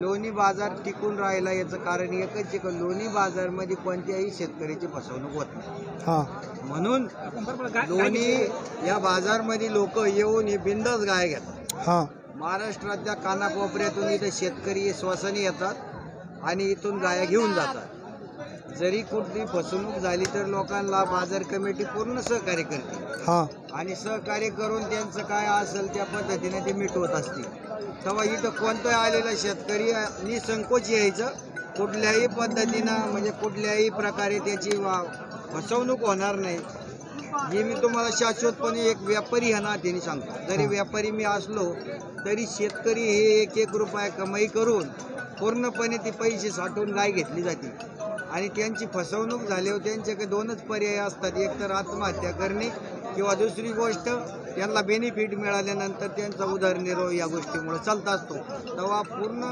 लोणी बाजार टिकून राहिला याचं कारण एकच आहे की लोणी बाजारमध्ये कोणत्याही शेतकऱ्याची फसवणूक होत नाही। म्हणून लोणी या बाजारमध्ये लोक येऊन हे बिंदास गाय घेतात। महाराष्ट्राच्या कानाकोपऱ्यातून इथे शेतकरी श्वासाने येतात आणि इथून गाया घेऊन जातात। जरी कुठली फसवणूक झाली तर लोकांना बाजार कमिटी पूर्ण सहकार्य करते आणि सहकार्य करून त्यांचं काय असेल त्या पद्धतीने ते मिटवत असते। तेव्हा इथं कोणतं आलेला शेतकरी निसंकोच यायचं, कुठल्याही पद्धतीनं म्हणजे कुठल्याही प्रकारे त्याची फसवणूक होणार नाही हे मी तुम्हाला शाश्वतपणे एक व्यापारी ह्या नात्याने सांगतो। जरी व्यापारी मी असलो तरी शेतकरी हे एक एक रुपया कमाई करून पूर्णपणे ती पैसे साठवून गाय घेतली जाते आणि त्यांची फसवणूक झाल्यावर त्यांच्याकडे दोनच पर्याय असतात, एक तर आत्महत्या करणे किंवा दुसरी गोष्ट त्यांना बेनिफिट मिळाल्यानंतर त्यांचा उदरनिर्वाह या गोष्टीमुळे चालत असतो। तेव्हा पूर्ण